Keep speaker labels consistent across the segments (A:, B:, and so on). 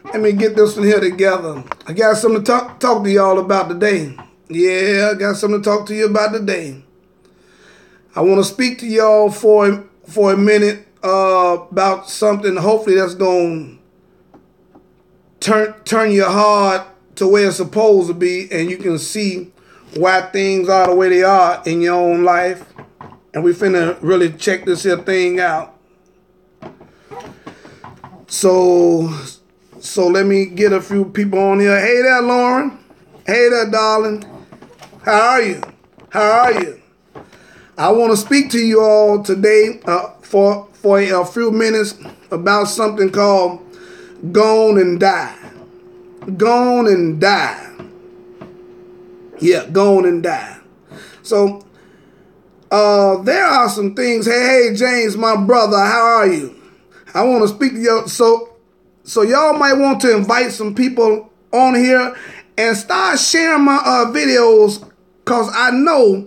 A: Let me get this one here together. I got something to talk to y'all about today. Yeah, I got something to talk to you about today. I want to speak to y'all for a minute about something. Hopefully, that's going to turn your heart to where it's supposed to be, and you can see why things are the way they are in your own life. And we finna really check this here thing out. So let me get a few people on here. Hey there, Lauren. Hey there, darling. How are you? How are you? I want to speak to you all today for a few minutes about something called Gone and Die. Gone and Die. Yeah, gone and die. So there are some things. Hey, James, my brother, how are you? I want to speak to you. So y'all might want to invite some people on here and start sharing my videos, because I know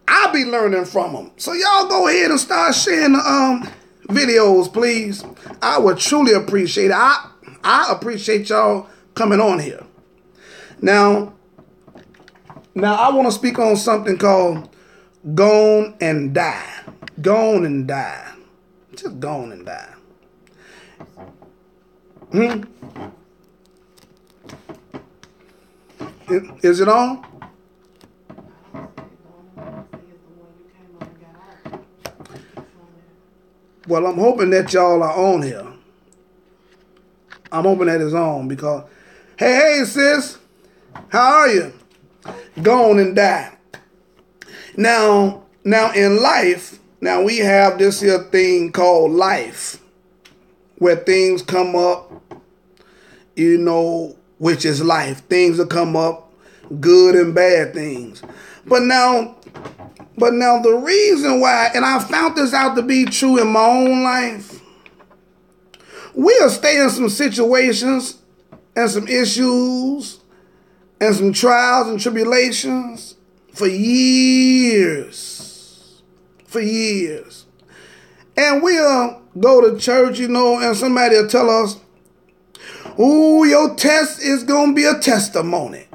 A: I'll be learning from them. So y'all go ahead and start sharing the videos, please. I would truly appreciate it. I appreciate y'all coming on here. Now I want to speak on something called Gone and Die. Gone and die. Just gone and die. Is it on? Well, I'm hoping that y'all are on here. I'm hoping that it's on because, hey, sis, how are you? Gone and die. Now in life, we have this here thing called life, where things come up, which is life. Things will come up, good and bad things. But now the reason why, and I found this out to be true in my own life, we'll stay in some situations and some issues and some trials and tribulations for years. And we'll go to church, and somebody will tell us, ooh, your test is going to be a testimony.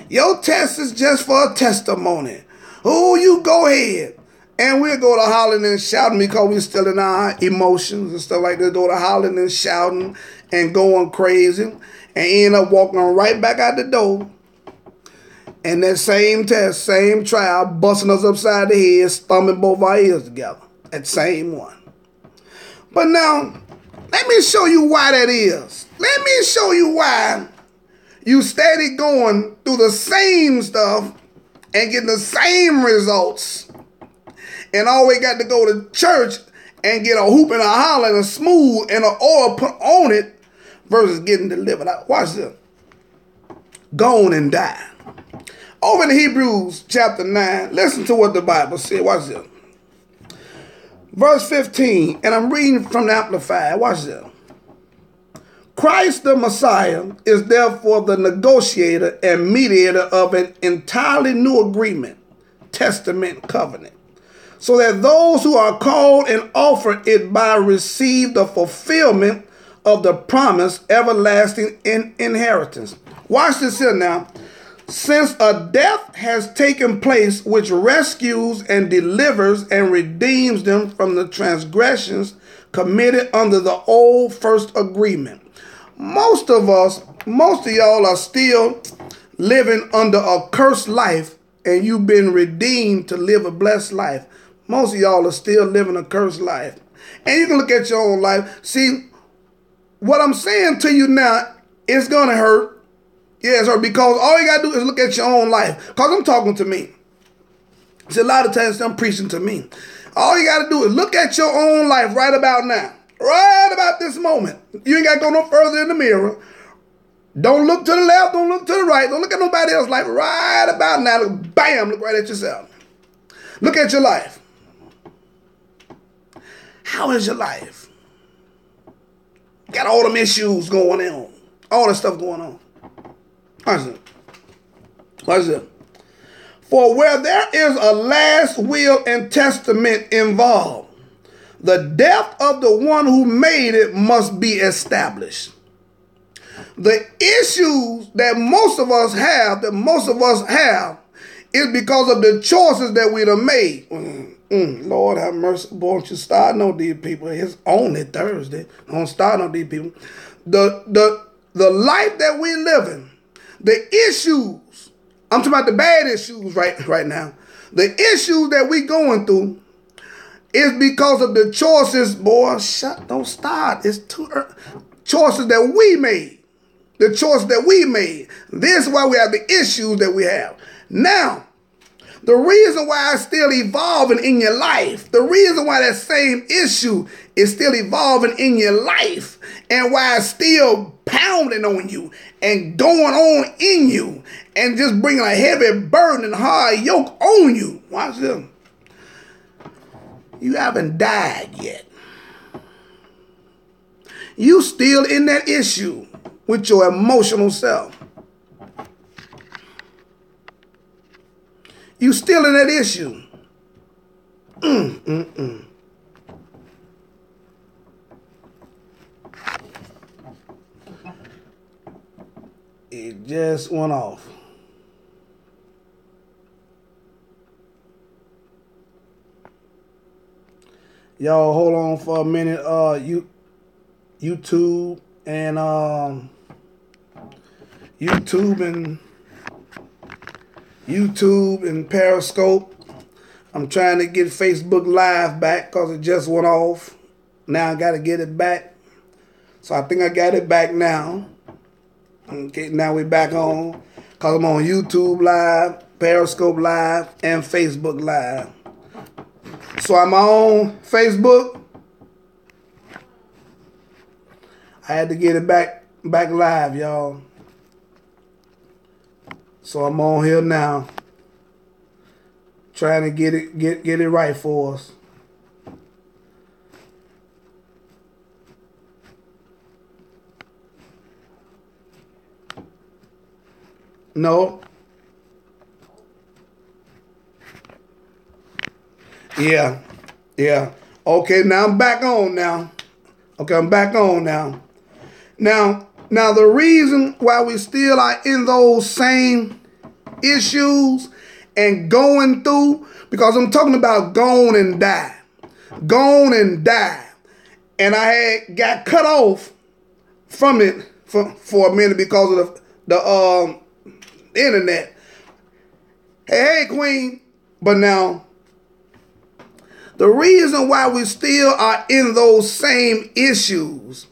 A: Your test is just for a testimony. Ooh, you go ahead. And we'll go to hollering and shouting because we're still in our emotions and stuff like that. Go to hollering and shouting and going crazy and end up walking right back out the door. And that same test, same trial, busting us upside the head, thumbing both our ears together. That same one. But now, let me show you why that is. Let me show you why you steady going through the same stuff and getting the same results, and always got to go to church and get a hoop and a holler and a smooth and an oil put on it versus getting delivered out. Watch this. Gone and die. Over in Hebrews chapter 9, listen to what the Bible said. Watch this. Verse 15, and I'm reading from the Amplified. Watch this. Christ the Messiah is therefore the negotiator and mediator of an entirely new agreement, testament, covenant, so that those who are called and offered it by receive the fulfillment of the promised everlasting inheritance. Watch this here now. Since a death has taken place which rescues and delivers and redeems them from the transgressions committed under the old first agreement. Most of y'all are still living under a cursed life, and you've been redeemed to live a blessed life. Most of y'all are still living a cursed life. And you can look at your own life. See, what I'm saying to you now, it's going to hurt. Yes, or because all you got to do is look at your own life. Because I'm talking to me. See, a lot of times I'm preaching to me. All you got to do is look at your own life right about now. Right about this moment. You ain't got to go no further in the mirror. Don't look to the left. Don't look to the right. Don't look at nobody else's life. Right about now. Bam, look right at yourself. Look at your life. How is your life? Got all them issues going on. All that stuff going on. Watch this. For where there is a last will and testament involved, the death of the one who made it must be established. The issues that most of us have, is because of the choices that we done made. Lord have mercy, boy, don't you start on these people. It's only Thursday. Don't start on these people. The life that we live in, the issues, I'm talking about the bad issues right now. The issues that we going through is because of the choices, boy, don't start. It's too early. Choices that we made. The choices that we made. This is why we have the issues that we have. Now, the reason why it's still evolving in your life, the reason why that same issue is still evolving in your life, and why it's still pounding on you and going on in you and just bringing a heavy burden and hard yoke on you. Watch this. You haven't died yet. You still in that issue with your emotional self. You still in that issue. It just went off. Y'all hold on for a minute. YouTube and Periscope. I'm trying to get Facebook Live back because it just went off. Now I got to get it back. So I think I got it back now. Okay, now we're back on because I'm on YouTube Live, Periscope Live, and Facebook Live. So I'm on Facebook. I had to get it back live, y'all. So I'm on here now, trying to get it right for us. No. Yeah. Okay, now I'm back on now. Okay, I'm back on now. Now the reason why we still are in those same issues and going through, because I'm talking about gone and die. Gone and die. And I had got cut off from it for a minute because of the internet. Hey, Queen. But now, the reason why we still are in those same issues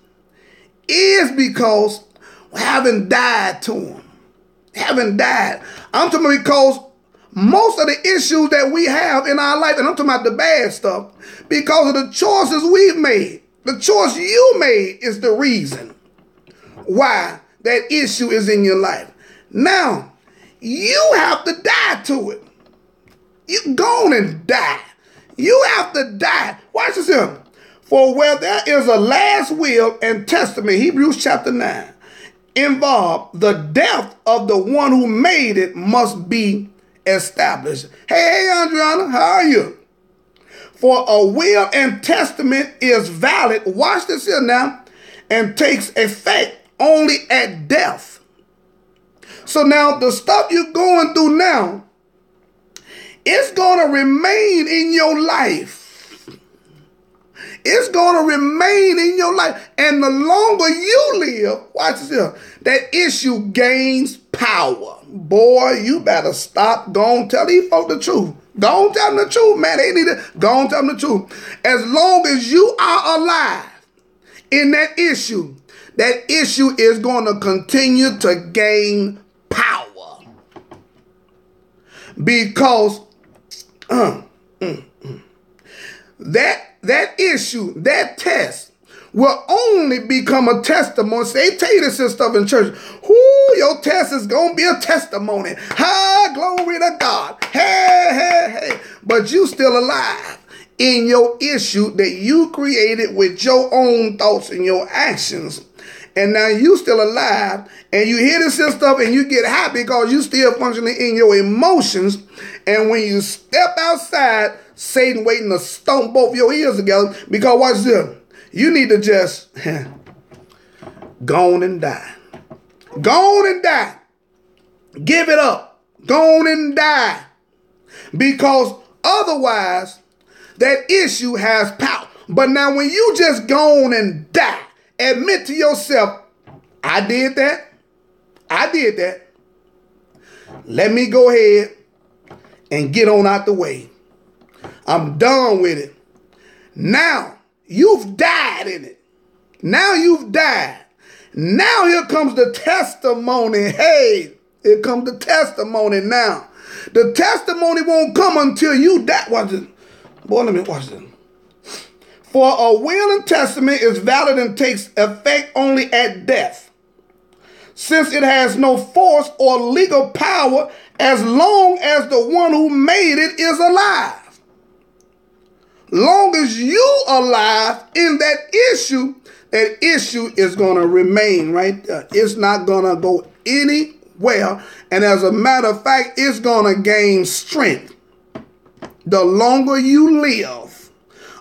A: is because we haven't died to them. Haven't died. I'm talking about because most of the issues that we have in our life, and I'm talking about the bad stuff, because of the choices we've made. The choice you made is the reason why that issue is in your life. Now, you have to die to it. You go and die. You have to die. Watch this here. For where there is a last will and testament, Hebrews chapter 9, involved, the death of the one who made it must be established. Hey, Andriana, how are you? For a will and testament is valid, watch this here now, and takes effect only at death. So now the stuff you're going through now, it's going to remain in your life. It's going to remain in your life. And the longer you live, watch this here, that issue gains power. Boy, you better stop. Go and tell these folk the truth. Go and tell them the truth, man. They need to go and tell them the truth. As long as you are alive in that issue is going to continue to gain power. Because that issue, that test, will only become a testimony. So they tell you this stuff in church. Your test is going to be a testimony. Hi, glory to God. Hey. But you still alive in your issue that you created with your own thoughts and your actions. And now you still alive, and you hear this stuff, and you get happy because you still functioning in your emotions. And when you step outside, Satan waiting to stomp both your ears together. Because watch this, you need to just go on and die. Go on and die. Give it up. Go on and die. Because otherwise, that issue has power. But now when you just go on and die, admit to yourself, I did that. I did that. Let me go ahead and get on out the way. I'm done with it. Now you've died in it. Now you've died. Now here comes the testimony. Hey, here comes the testimony now. The testimony won't come until you die. Watch this. Boy, let me watch this. For a will and testament is valid and takes effect only at death, since it has no force or legal power as long as the one who made it is alive. Long as you alive in that issue is going to remain right there. It's not going to go anywhere. And as a matter of fact, it's going to gain strength. The longer you live,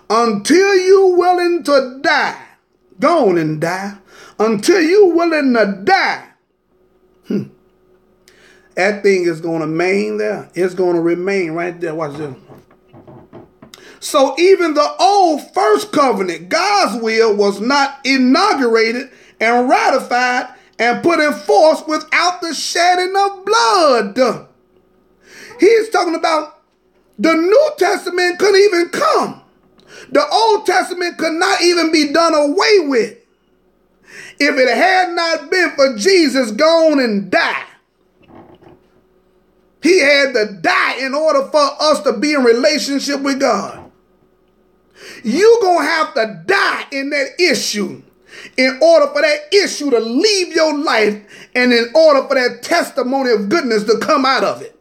A: until you're willing to die, go on and die. Until you're willing to die, that thing is going to remain there. It's going to remain right there. Watch this. So even the old first covenant, God's will, was not inaugurated and ratified and put in force without the shedding of blood. He's talking about the New Testament couldn't even come. The Old Testament could not even be done away with if it had not been for Jesus gone and die. He had to die in order for us to be in relationship with God. You're going to have to die in that issue in order for that issue to leave your life and in order for that testimony of goodness to come out of it.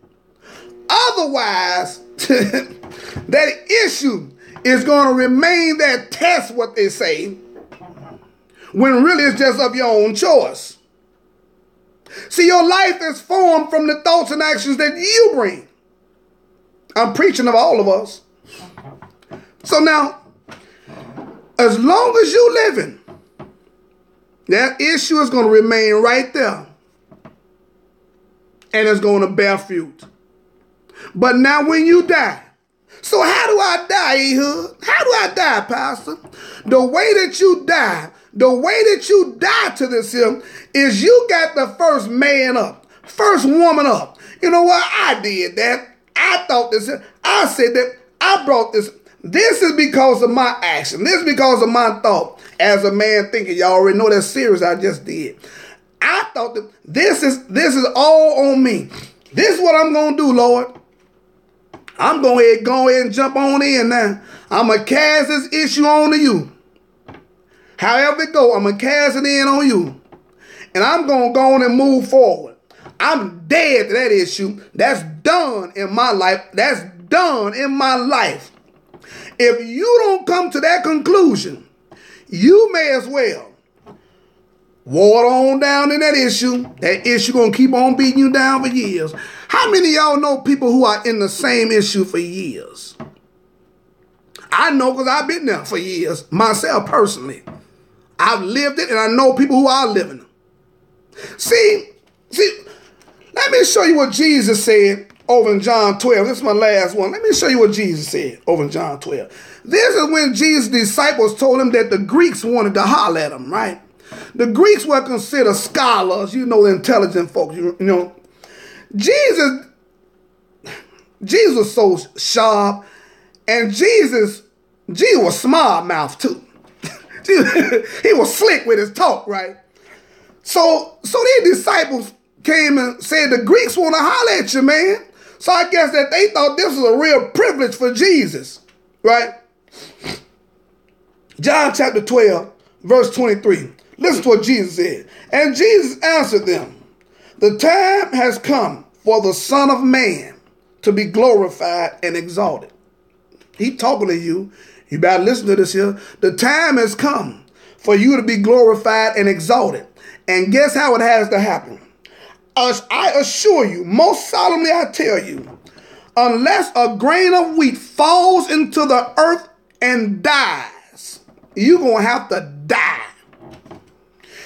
A: Otherwise, that issue is going to remain that test, what they say, when really it's just of your own choice. See, your life is formed from the thoughts and actions that you bring. I'm preaching of all of us. So now, as long as you're living, that issue is going to remain right there. And it's going to bear fruit. But now when you die, so how do I die, Ehud? How do I die, Pastor? The way that you die to this here is you got the first man up, first woman up. You know what? I did that. I thought this. I said that. I brought this. This is because of my action. This is because of my thought. As a man thinking, y'all already know that series I just did. I thought that this is all on me. This is what I'm going to do, Lord. I'm going to go ahead and jump on in now. I'm going to cast this issue on to you. However it go, I'm going to cast it in on you. And I'm going to go on and move forward. I'm dead to that issue. That's done in my life. That's done in my life. If you don't come to that conclusion, you may as well water on down in that issue. That issue going to keep on beating you down for years. How many of y'all know people who are in the same issue for years? I know because I've been there for years, myself personally. I've lived it and I know people who are living it. See, let me show you what Jesus said over in John 12. This is my last one. Let me show you what Jesus said over in John 12. This is when Jesus' disciples told him that the Greeks wanted to holler at him, right? The Greeks were considered scholars, the intelligent folks, Jesus was so sharp, and Jesus was smart mouth too. He was slick with his talk, right? So these disciples came and said, the Greeks want to holler at you, man. So I guess that they thought this was a real privilege for Jesus, right? John chapter 12, verse 23. Listen to what Jesus said. And Jesus answered them, the time has come for the Son of Man to be glorified and exalted. He talking to you. You better listen to this here. The time has come for you to be glorified and exalted. And guess how it has to happen? I assure you, most solemnly I tell you, unless a grain of wheat falls into the earth and dies, you're going to have to die.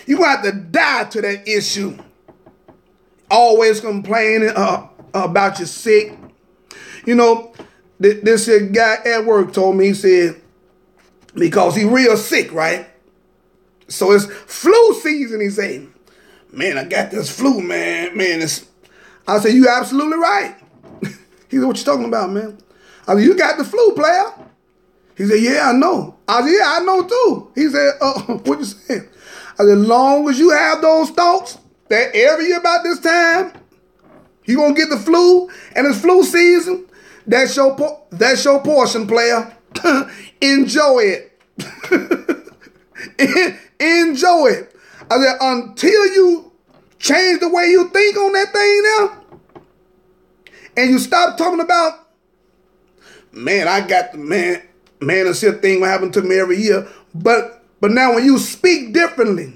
A: You're going to have to die to that issue always complaining about your sick. You know, this guy at work told me, he said, because he real sick, right? So it's flu season, he said. Man, I got this flu, man. I said, you absolutely right. He said, what you talking about, man? I said, you got the flu, player. He said, yeah, I know. I said, yeah, I know too. He said, what you saying? I said, as long as you have those thoughts that every year about this time, you gonna get the flu, and it's flu season, that's your portion, player. Enjoy it. Enjoy it. I said, until you change the way you think on that thing now, and you stop talking about, man, I got the man and shit thing what happened to me every year. But now when you speak differently,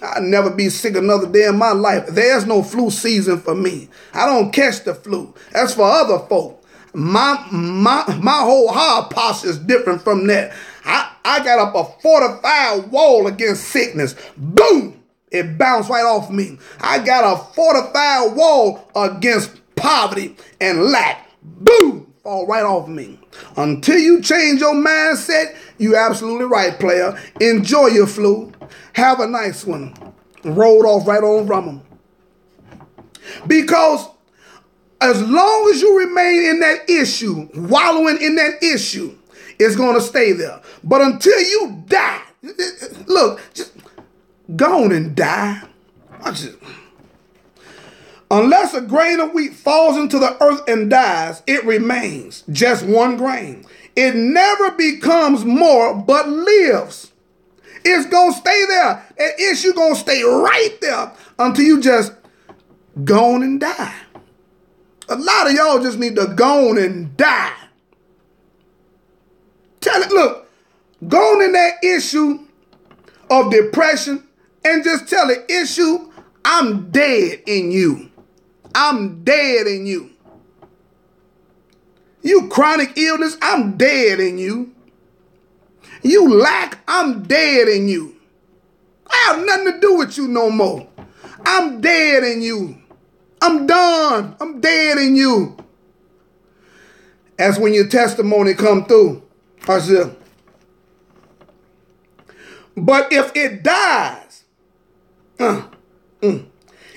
A: I'll never be sick another day in my life. There's no flu season for me. I don't catch the flu. That's for other folk. My whole heart posture is different from that. I got up a fortified wall against sickness. Boom! It bounced right off me. I got a fortified wall against poverty and lack. Boom! Fall right off me. Until you change your mindset, you absolutely right, player. Enjoy your flu. Have a nice one. Rolled off right on from them. Because as long as you remain in that issue, wallowing in that issue, it's going to stay there. But until you die, look, just go on and die. Unless a grain of wheat falls into the earth and dies, it remains just one grain. It never becomes more, but lives. It's going to stay there. That issue going to stay right there until you just go on and die. A lot of y'all just need to go on and die. Tell it, look, go on in that issue of depression and just tell the issue, I'm dead in you. I'm dead in you. You chronic illness, I'm dead in you. You lack, I'm dead in you. I have nothing to do with you no more. I'm dead in you. I'm done. I'm dead in you. That's when your testimony come through. I said, but if it dies,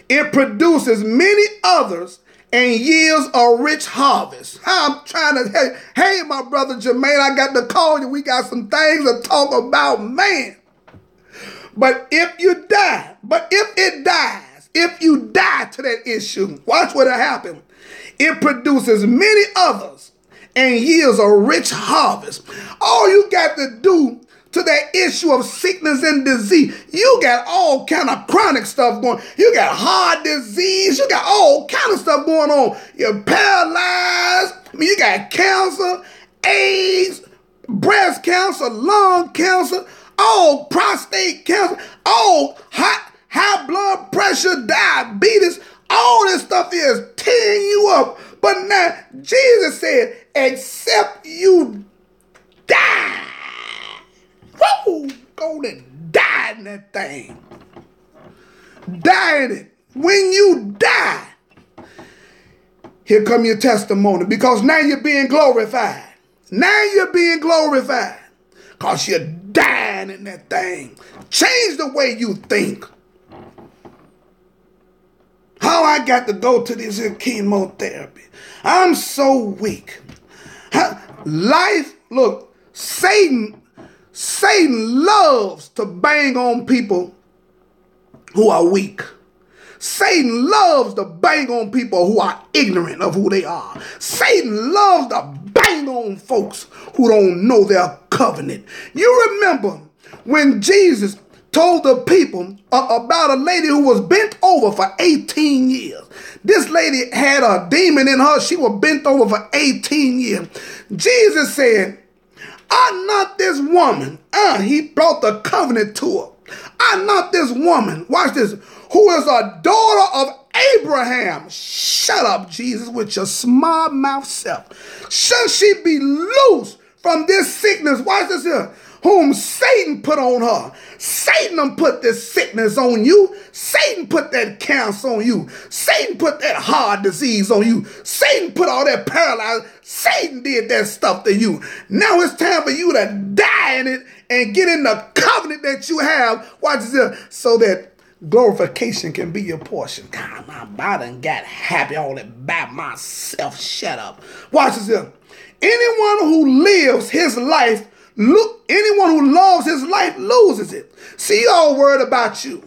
A: it produces many others and yields a rich harvest. I'm trying to, hey, my brother Jermaine, I got to call you. We got some things to talk about, man. But if you die, if you die to that issue, watch what will happen. It produces many others and yields a rich harvest. All you got to do to that issue of sickness and disease, you got all kind of chronic stuff going. You got heart disease. You got all kind of stuff going on. You're paralyzed. You got cancer, AIDS, breast cancer, lung cancer, all prostate cancer, all high blood pressure, diabetes. All this stuff is tearing you up. But now, Jesus said, except you die. Woo! Go and die in that thing. Die in it. When you die, here come your testimony. Because now you're being glorified. Now you're being glorified. Because you're dying in that thing. Change the way you think. How I got to go to this chemotherapy. I'm so weak. Life, look, Satan loves to bang on people who are weak. Satan loves to bang on people who are ignorant of who they are. Satan loves to bang on folks who don't know their covenant. You remember when Jesus told the people about a lady who was bent over for 18 years. This lady had a demon in her. She was bent over for 18 years. Jesus said, are not this woman, he brought the covenant to her. Are not this woman, watch this, who is a daughter of Abraham. Shut up, Jesus, with your smart mouth self. Should she be loose from this sickness? Watch this here. whom Satan put on her. Satan done put this sickness on you. Satan put that cancer on you. Satan put that heart disease on you. Satan put all that paralysis. Satan did that stuff to you. Now it's time for you to die in it and get in the covenant that you have. Watch this, so that glorification can be your portion. God, my body done got happy all that by myself. Shut up. Watch this. Anyone who lives his life, anyone who loves his life loses it. See, you all worried about you.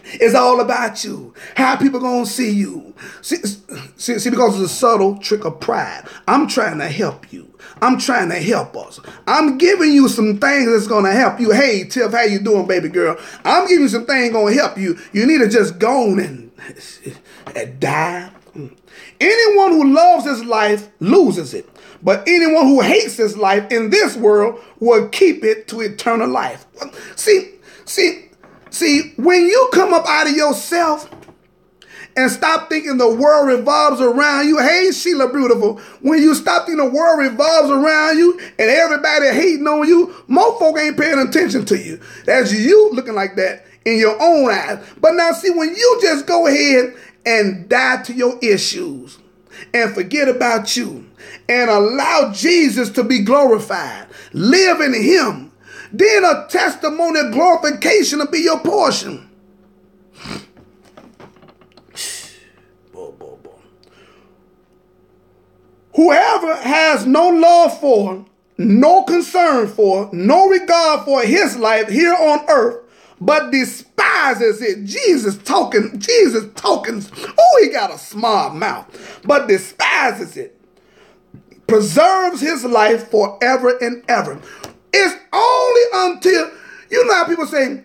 A: It's all about you. How people gonna see you. See, because it's a subtle trick of pride. I'm trying to help you. I'm trying to help us. I'm giving you some things that's gonna help you. Hey, Tiff, how you doing, baby girl? I'm giving you some things gonna help you. You need to just go on and die. Anyone who loves his life loses it. But anyone who hates his life in this world will keep it to eternal life. See, when you come up out of yourself and stop thinking the world revolves around you. Hey, Sheila Beautiful. When you stop thinking the world revolves around you and everybody hating on you, most folk ain't paying attention to you. That's you looking like that in your own eyes. But now see, when you just go ahead and die to your issues and forget about you and allow Jesus to be glorified, live in him, then a testimony of glorification will be your portion. Whoever has no love for, no concern for, no regard for his life here on earth, but despises it. Jesus talking. Oh, he got a smart mouth, but despises it. Preserves his life forever and ever. It's only until, you know how people say,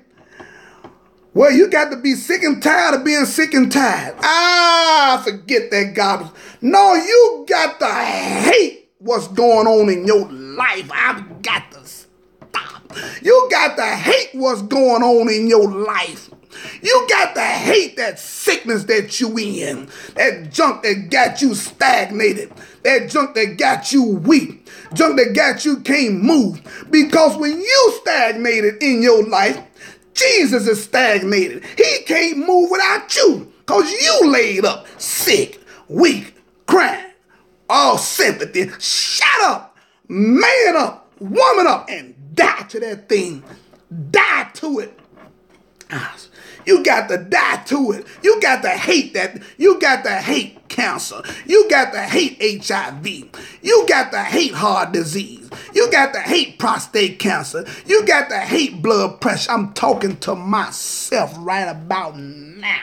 A: well, you got to be sick and tired of being sick and tired. Forget that garbage. No, you got to hate what's going on in your life. I've got to stop. You got to hate what's going on in your life. You got to hate that sickness that you in, that junk that got you stagnated, that junk that got you weak, junk that got you can't move. Because when you stagnated in your life, Jesus is stagnated. He can't move without you because you laid up sick, weak, crying, all sympathy. Shut up, man up, woman up, and die to that thing. Die to it. You got to die to it. You got to hate that. You got to hate cancer. You got to hate HIV. You got to hate heart disease. You got to hate prostate cancer. You got to hate blood pressure. I'm talking to myself right about now.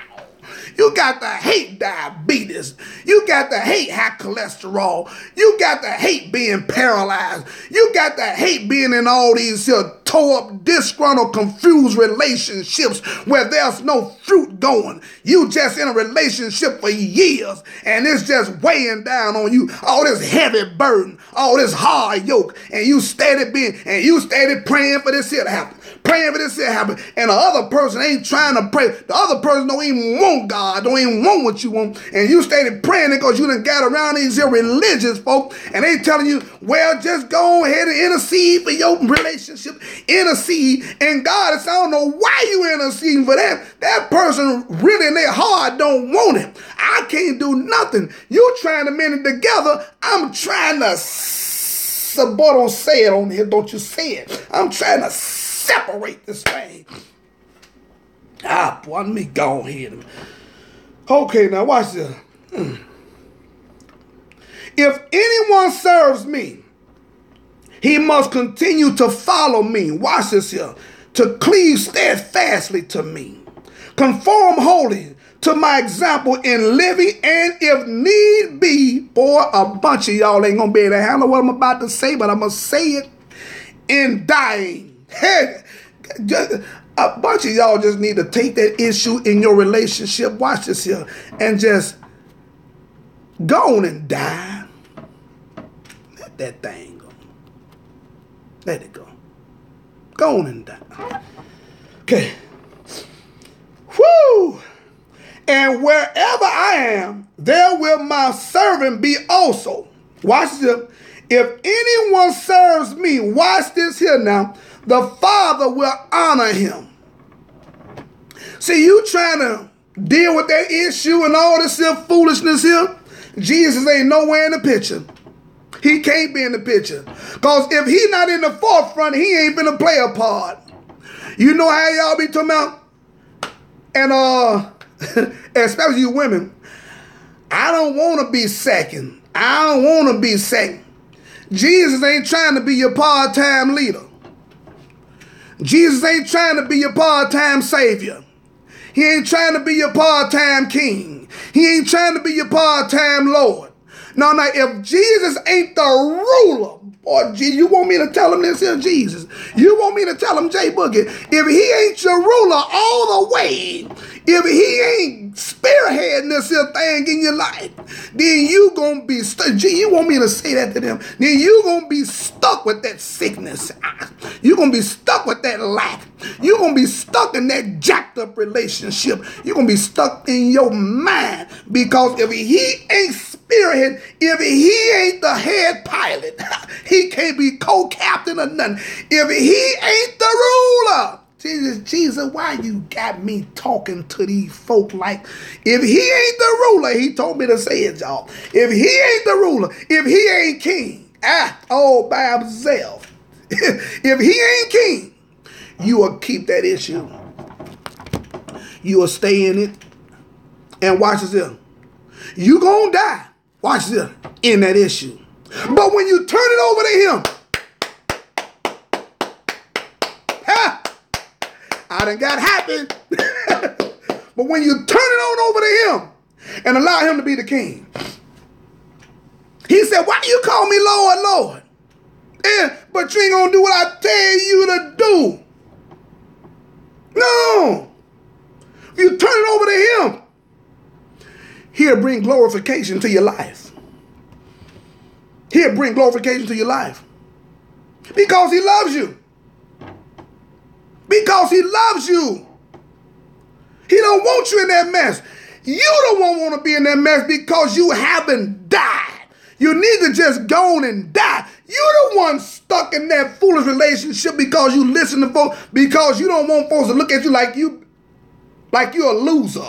A: You got to hate diabetes. You got to hate high cholesterol. You got to hate being paralyzed. You got to hate being in all these tore up, disgruntled, confused relationships where there's no fruit going. You just in a relationship for years and it's just weighing down on you. All this heavy burden, all this hard yoke, and you steady praying for this here to happen. Praying for this here to happen. And the other person ain't trying to pray. The other person don't even want God, don't even want what you want. And you stayed praying because you done got around these here religious folk and they telling you, well, just go ahead and intercede for your relationship. Intercede. And God is, I don't know why you interceding for that. That person really in their heart don't want it. I can't do nothing. You trying to mend it together. I'm trying to, boy, don't say it on here. Don't you say it. I'm trying to separate this thing. Boy, let me go ahead. Okay, now watch this. If anyone serves me, he must continue to follow me. Watch this here. To cleave steadfastly to me. Conform wholly to my example in living, and if need be, boy, a bunch of y'all ain't gonna be able to handle what I'm about to say, but I'm gonna say it in dying. Hey, a bunch of y'all just need to take that issue in your relationship. Watch this here. And just go on and die. Let that thing go. Let it go. Go on and die. Okay. Whoo! And wherever I am, there will my servant be also. Watch this. If anyone serves me, watch this here now, the Father will honor him. See, you trying to deal with that issue and all this here foolishness here. Jesus ain't nowhere in the picture. He can't be in the picture. Because if he not in the forefront, he ain't finna play a part. You know how y'all be talking about? And especially you women, I don't want to be second. I don't want to be second. Jesus ain't trying to be your part-time leader. Jesus ain't trying to be your part-time savior. He ain't trying to be your part-time king. He ain't trying to be your part-time Lord. No, if Jesus ain't the ruler, boy, you want me to tell him this here, Jesus? You want me to tell him, J Boogie, if he ain't your ruler all the way, if he ain't spearheading this here thing in your life, then you gonna be stuck. You want me to say that to them? Then you gonna be stuck with that sickness. You gonna be stuck with that lack. You gonna be stuck in that jacked up relationship. You gonna be stuck in your mind, because if he ain't spearhead, if he ain't the head pilot, he can't be co-captain or nothing. If he ain't the ruler, Jesus, why you got me talking to these folk like, if he ain't the ruler, he told me to say it, y'all. If he ain't the ruler, if he ain't king, all by himself, if he ain't king, you will keep that issue. You will stay in it. And watch this. You gonna die. Watch this. In that issue. But when you turn it over to him, I done got happy. But when you turn it on over to him and allow him to be the king, he said, why do you call me Lord, Lord? But you ain't gonna do what I tell you to do. No. If you turn it over to him, he'll bring glorification to your life. He'll bring glorification to your life. Because he loves you. Because he loves you. He don't want you in that mess. You don't want to be in that mess because you haven't died. You need to just go on and die. You're the one stuck in that foolish relationship because you listen to folks, because you don't want folks to look at you like you're a loser.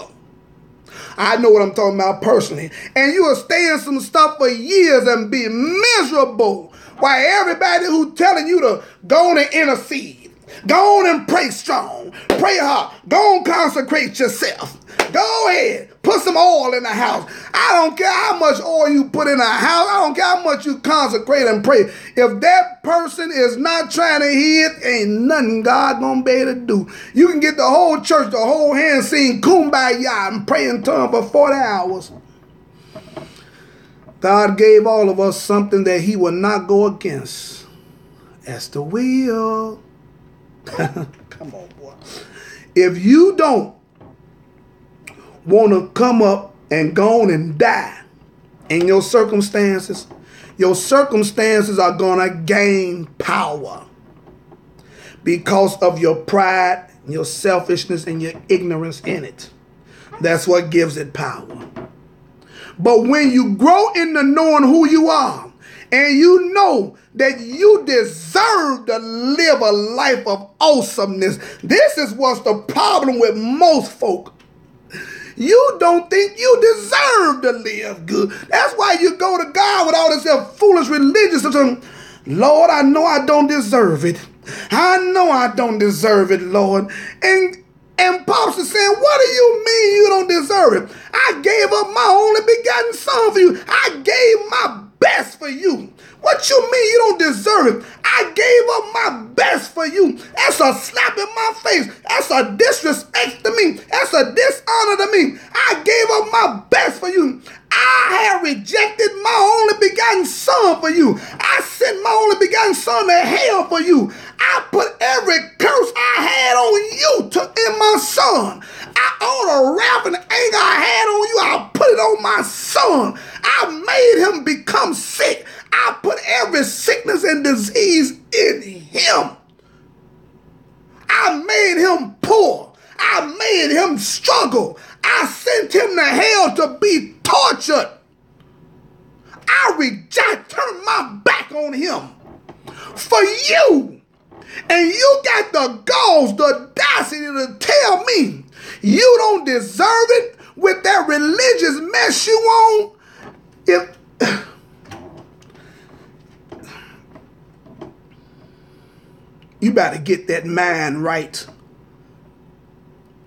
A: I know what I'm talking about personally. And you will stay in some stuff for years and be miserable while everybody who's telling you to go on and intercede. Go on and pray strong. Pray hard. Go on, consecrate yourself. Go ahead. Put some oil in the house. I don't care how much oil you put in a house. I don't care how much you consecrate and pray. If that person is not trying to hear it, ain't nothing God gonna be able to do. You can get the whole church, the whole hand sing Kumbaya and pray in tongues for 40 hours. God gave all of us something that he will not go against. That's the will. Come on, boy. If you don't want to come up and go on and die in your circumstances are going to gain power because of your pride, your selfishness, and your ignorance in it. That's what gives it power. But when you grow into knowing who you are, and you know that you deserve to live a life of awesomeness. This is what's the problem with most folk. You don't think you deserve to live good. That's why you go to God with all this foolish religious stuff. Lord, I know I don't deserve it. I know I don't deserve it, Lord. And Pops is saying, what do you mean you don't deserve it? I gave up my only begotten son for you. I gave my best for you. What you mean you don't deserve it? I gave up my best for you. That's a slap in my face. That's a disrespect to me. That's a dishonor to me. I gave up my best for you. I have rejected my only begotten son for you. I sent my only begotten son to hell for you. I put every curse I had on you in my son. All the wrath and anger I had on you, I put it on my son. I made him become sick. I put every sickness and disease in him. I made him poor. I made him struggle. I sent him to hell to be tortured. I reject, turn my back on him for you. And you got the galls, the audacity to tell me you don't deserve it with that religious mess you on? If you better get that mind right.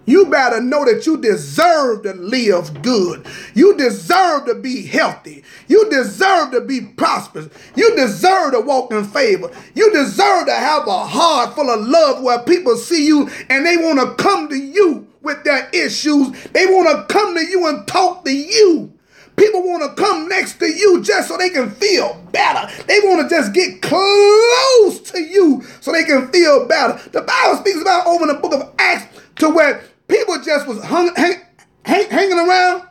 A: You better know that you deserve to live good. You deserve to be healthy. You deserve to be prosperous. You deserve to walk in favor. You deserve to have a heart full of love where people see you and they want to come to you with their issues. They want to come to you and talk to you. People want to come next to you just so they can feel better. They want to just get close to you so they can feel better. The Bible speaks about over in the book of Acts to where people just was hanging around.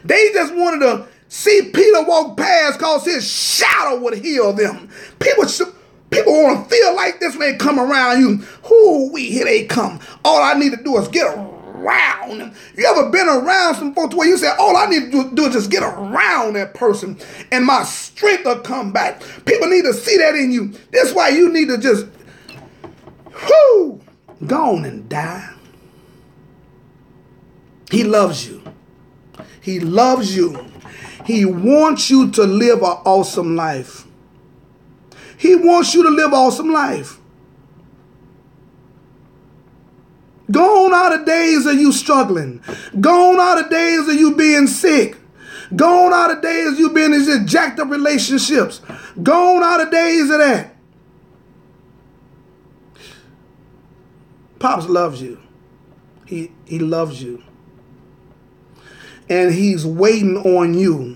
A: They just wanted to see Peter walk past because his shadow would heal them. People want to feel like this when they come around you. Here they come. All I need to do is get around them. You ever been around some folks where you say, all I need to do is just get around that person and my strength will come back? People need to see that in you. That's why you need to just go on and die. He loves you. He loves you. He wants you to live an awesome life. He wants you to live an awesome life. Gone are the days of you struggling. Gone are the days of you being sick. Gone are the days of you being in these jacked up relationships. Gone are the days of that. Pops loves you. He loves you. And he's waiting on you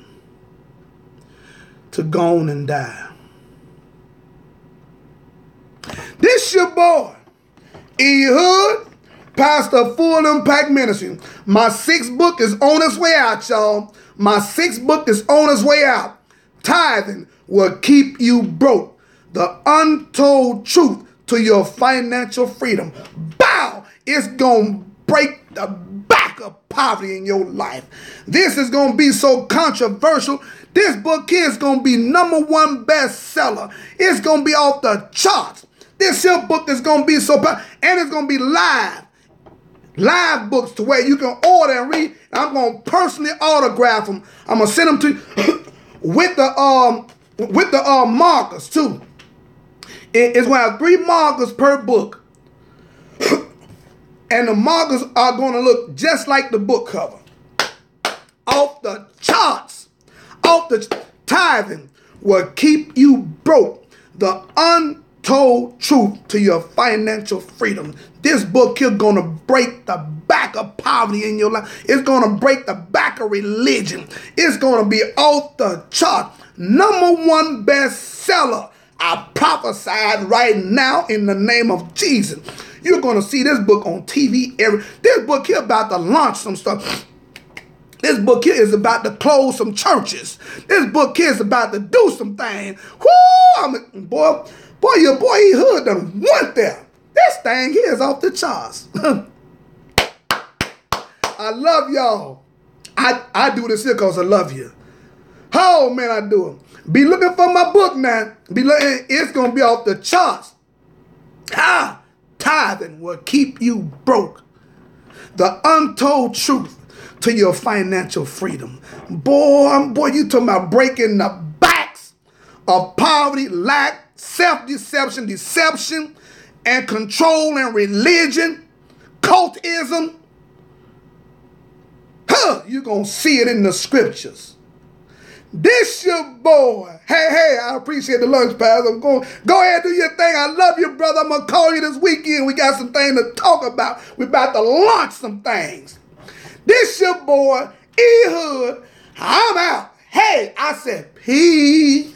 A: to go on and die. This your boy, Ehud, pastor of Full Impact Ministry. My 6th book is on its way out, y'all. My 6th book is on its way out. Tithing will keep you broke. The untold truth to your financial freedom. Bow! It's going to break the back of poverty in your life. This is going to be so controversial. This book here is going to be #1 bestseller. It's going to be off the charts. This here book is going to be so powerful. And it's going to be live books to where you can order and read. I'm going to personally autograph them. I'm going to send them to you with the markers too. It's going to have 3 markers per book. And the markers are going to look just like the book cover. Off the charts. Off the tithing will keep you broke. The untold truth to your financial freedom. This book here going to break the back of poverty in your life. It's going to break the back of religion. It's going to be off the chart. #1 bestseller. I prophesied right now in the name of Jesus. You're going to see this book on TV. This book here about to launch some stuff. This book here is about to close some churches. This book here is about to do some things. Whoo! Boy, your boy Ehud done went there. This thing here is off the charts. I love y'all. I do this here because I love you. Oh, man, I do it. Be looking for my book now. Be looking. It's going to be off the charts. Tithing will keep you broke. The untold truth to your financial freedom. Boy, you talking about breaking the backs of poverty, lack, self-deception, deception, and control and religion, cultism. You're going to see it in the scriptures. This your boy. Hey, I appreciate the lunch pass. I'm going. Go ahead, do your thing. I love you, brother. I'm going to call you this weekend. We got some things to talk about. We're about to launch some things. This your boy, Ehud. I'm out. Hey, I said peace.